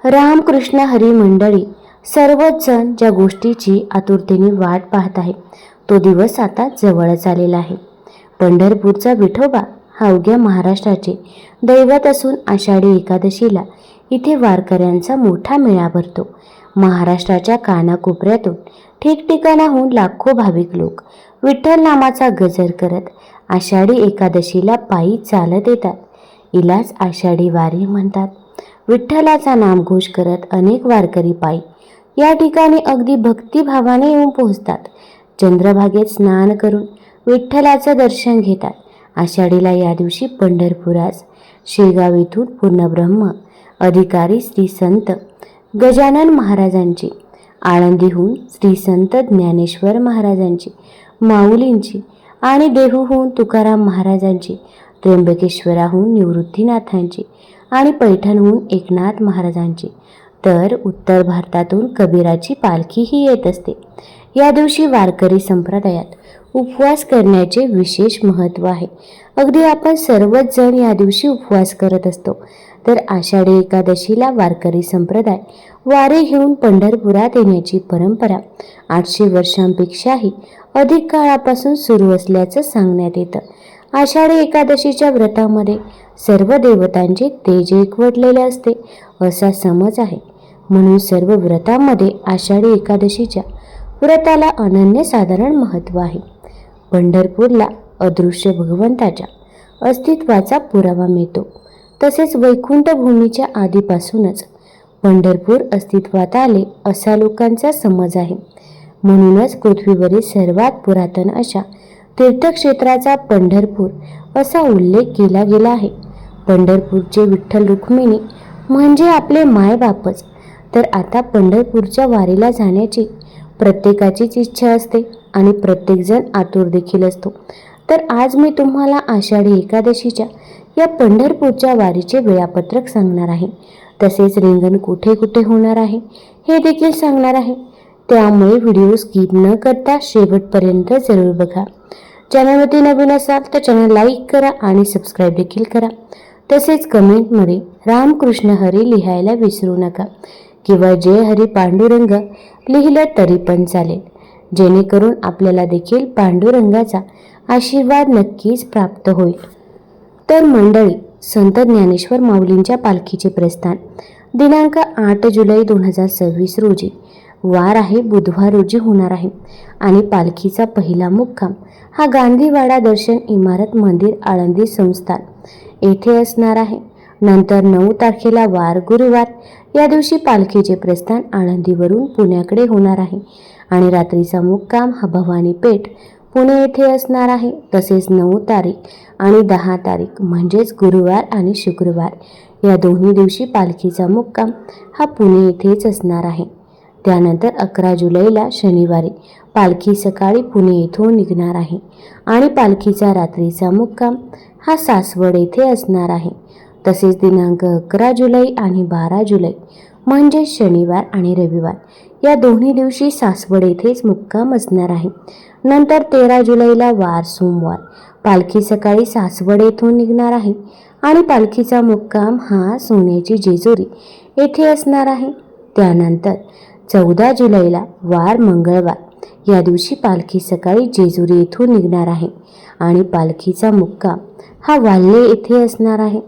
रामकृष्ण हरी मंडळी सर्वच जण ज्या गोष्टीची आतुरतेने वाट पाहत आहे तो दिवस आता जवळच आलेला आहे. पंढरपूरचा विठोबा हा अवघ्या महाराष्ट्राचे दैवत असून आषाढी एकादशीला इथे वारकऱ्यांचा मोठा मेळा भरतो. महाराष्ट्राच्या कानाकोपऱ्यातून ठिकठिकाणाहून लाखो भाविक लोक विठ्ठल नामाचा गजर करत आषाढी एकादशीला पायी चालत येतात. इलाच आषाढी वारी म्हणतात. विठ्ठलाचा नामघोष करत अनेक वारकरी पायी या ठिकाणी अगदी भक्तिभावाने येऊन पोहोचतात. चंद्रभागेत स्नान करून विठ्ठलाचं दर्शन घेतात. आषाढीला या दिवशी पंढरपुरास शेगाव येथून पूर्णब्रह्म अधिकारी श्री संत गजानन महाराजांची, आळंदीहून श्री संत ज्ञानेश्वर महाराजांची, माऊलींची आणि देहूहून तुकाराम महाराजांची, त्र्यंबकेश्वराहून निवृत्तीनाथांची आणि पैठणहून एकनाथ महाराजांची, तर उत्तर भारतातून कबीराची पालखीही येत असते. या दिवशी वारकरी संप्रदायात उपवास करण्याचे विशेष महत्त्व आहे. अगदी आपण सर्वच जण या दिवशी उपवास करत असतो. तर आषाढी एकादशीला वारकरी संप्रदाय वारी घेऊन पंढरपुरात येण्याची परंपरा 800 वर्षांपेक्षाही अधिक काळापासून सुरू असल्याचं सांगण्यात येतं. आषाढी एकादशीच्या व्रतामध्ये सर्व देवतांचे तेज एकवटलेले असते असा समज आहे. म्हणून सर्व व्रतामध्ये आषाढी एकादशीच्या व्रताला अनन्यसाधारण महत्त्व आहे. पंढरपूरला अदृश्य भगवंताच्या अस्तित्वाचा पुरावा मिळतो. तसेच वैकुंठ भूमीच्या आधीपासूनच पंढरपूर अस्तित्वात आले असा लोकांचा समज आहे. म्हणूनच पृथ्वीवरील सर्वात पुरातन अशा तीर्थक्षेत्राचा पंढरपूर असा उल्लेख केला गेला आहे. पंढरपूरचे विठ्ठल रुक्मिणी म्हणजे आपले मायबापच. तर आता पंढरपूरच्या वारीला जाण्याची प्रत्येकाचीच इच्छा असते आणि प्रत्येकजण आतुर देखील असतो. तर आज मी तुम्हाला आषाढी एकादशीच्या या पंढरपूरच्या वारीचे वेळापत्रक सांगणार आहे. तसेच रिंगण कुठे कुठे होणार आहे हे देखील सांगणार आहे. त्यामुळे व्हिडिओ स्किप न करता शेवटपर्यंत जरूर बघा. चॅनलवरती नवीन असाल तर चॅनल लाईक करा आणि सबस्क्राईब देखील करा. तसेच कमेंटमध्ये रामकृष्ण हरी लिहायला विसरू नका किंवा जय हरी पांडुरंग लिहिलं तरी पण चालेल, जेणेकरून आपल्याला देखील पांडुरंगाचा आशीर्वाद नक्कीच प्राप्त होईल. तर मंडळी, संत ज्ञानेश्वर माऊलींच्या पालखीचे प्रस्थान दिनांक 8 जुलै 2026 रोजी वार आहे बुधवार रोजी होणार आहे आणि पालखीचा पहिला मुक्काम हा गांधीवाडा दर्शन इमारत मंदिर आळंदी संस्थान येथे असणार आहे. नंतर 9 तारखेला वार गुरुवार या दिवशी पालखीचे प्रस्थान आळंदीवरून पुण्याकडे होणार आहे आणि रात्रीचा मुक्काम हा भवानी पेठ पुणे येथे असणार आहे. तसेच 9 तारीख आणि 10 तारीख म्हणजेच गुरुवार आणि शुक्रवार या दोन्ही दिवशी पालखीचा मुक्काम हा पुणे येथेच असणार आहे. त्यानंतर 11 जुलैला शनिवारी पालखी सकाळी पुणे येथून निघणार आहे आणि पालखीचा रात्रीचा मुक्काम हा सासवड येथे असणार आहे. तसेच दिनांक 11 जुलै आणि 12 जुलै म्हणजे शनिवार आणि रविवार या दोन्ही दिवशी सासवड येथेच मुक्काम असणार आहे. नंतर 13 जुलैला वार सोमवार पालखी सकाळी सासवड येथून निघणार आहे आणि पालखीचा मुक्काम हा सोन्याची जेजुरी येथे असणार आहे. त्यानंतर 14 जुलैला वार मंगळवार या दिवशी पालखी सकाळी जेजुरी येथून निघणार आहे आणि पालखीचा मुक्काम हा वाल्हे येथे असणार आहे.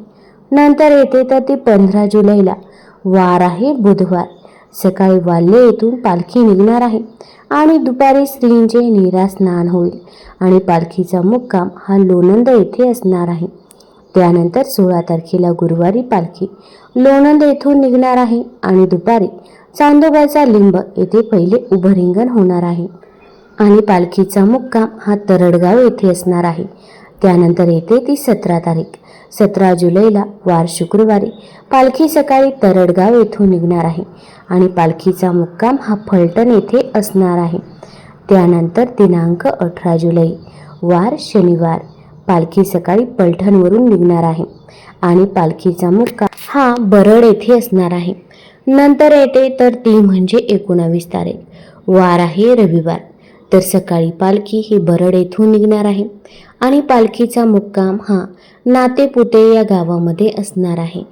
नंतर येते तर ती 15 जुलैला वार आहे बुधवार, सकाळी वाल्हे येथून पालखी निघणार आहे आणि दुपारी श्रींचे नीरा स्नान होईल आणि पालखीचा मुक्काम हा लोणंद येथे असणार आहे. त्यानंतर 16 तारखेला गुरुवारी पालखी लोणंद येथून निघणार आहे आणि दुपारी चांदोबाचा लिंब येथे पहिले उभं रिंगण होणार आहे आणि पालखीचा मुक्काम हा तरडगाव येथे असणार आहे. त्यानंतर येते ती 17 तारीख 17 जुलैला वार शुक्रवारी पालखी सकाळी तरडगाव येथून निघणार आहे आणि पालखीचा मुक्काम हा फलटण येथे असणार आहे. त्यानंतर दिनांक 18 जुलै वार शनिवार पालखी सकाळी पलटणवरून निघणार आहे आणि पालखीचा मुक्काम हा बरड येथे असणार आहे. नंतर येते तर ती म्हणजे 19 तारीख वार आहे रविवार, तर सकाळी पालखी ही बरड येथून निघणार आहे आणि पालखीचा मुक्काम हा नातेपुते या गावामध्ये असणार आहे.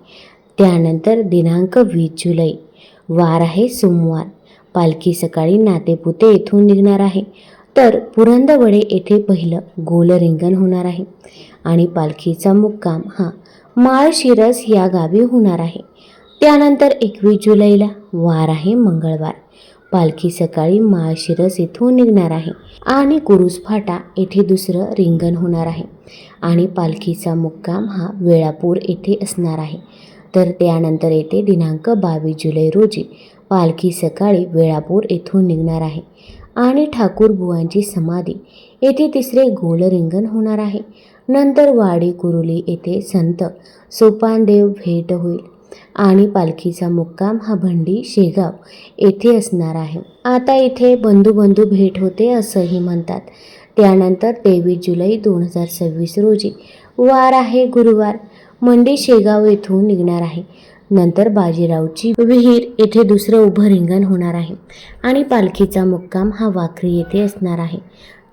त्यानंतर दिनांक 20 जुलै वार आहे सोमवार. पालखी सकाळी नातेपुते येथून निघणार आहे. तर पुरंदवडे येथे पहिलं गोल रिंगण होणार आहे आणि पालखीचा मुक्काम हा माळशिरस या गावी होणार आहे. त्यानंतर 21 जुलैला वार आहे मंगळवार. पालखी सकाळी माळशिरस येथून निघणार आहे आणि कुरुस फाटा येथे दुसरं रिंगण होणार आहे आणि पालखीचा मुक्काम हा वेळापूर येथे असणार आहे. तर त्यानंतर येथे दिनांक 22 जुलै रोजी पालखी सकाळी वेळापूर येथून निघणार आहे आणि ठाकूरबुवांची समाधी येथे तिसरे गोल रिंगण होणार आहे. नंतर वाडी कुरुली येथे संत सोपानदेव भेट होईल आणि पालखीचा मुक्काम हा भंडी शेगाव येथे असणार आहे. आता इथे बंधू भेट होते असंही म्हणतात. त्यानंतर 23 जुलै 2026 रोजी वार आहे गुरुवार. मंडी शेगाव येथून निघणार आहे. नंतर बाजीरावची विहीर येथे दुसरं उभं रिंगण होणार आहे आणि पालखीचा मुक्काम हा वाखरी येथे असणार आहे.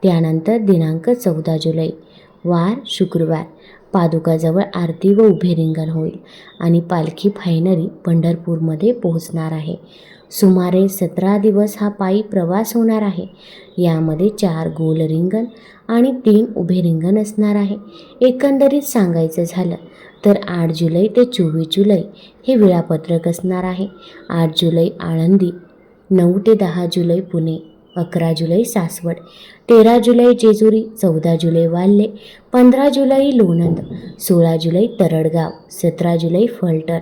त्यानंतर दिनांक 14 जुलै वार शुक्रवार पादुकाजवळ आरती व उभे रिंगण होईल आणि पालखी फायनली पंढरपूरमध्ये पोहोचणार आहे. सुमारे 17 दिवस हा पायी प्रवास होणार आहे. यामध्ये 4 गोल रिंगण आणि 3 उभे रिंगण असणार आहे. एकंदरीत सांगायचं झालं तर 8 जुलै ते 24 जुलै हे वेळापत्रक असणार आहे. 8 जुलै आळंदी, 9 ते 10 जुलै पुणे, 11 जुलै सासवड, 13 जुलै जेजुरी, 14 जुलै वाल्हे, 15 जुलै लोणंद, 16 जुलै तरडगाव, 17 जुलै फलटण,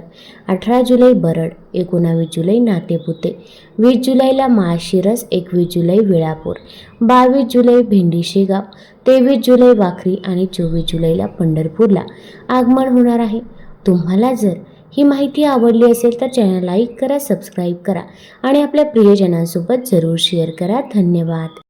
18 जुलै बरड, 19 जुलै नातेपुते, 20 जुलैला माळशिरस, 21 जुलै वेळापूर, 22 जुलै भेंडी शेगाव, 23 जुलै वाखरी आणि 24 जुलैला पंढरपूरला आगमन होणार आहे. तुम्हाला जर ही माहिती आवडली असेल तर चॅनल लाईक करा, सबस्क्राईब करा आणि आपल्या प्रियजनांसोबत जरूर शेअर करा. धन्यवाद.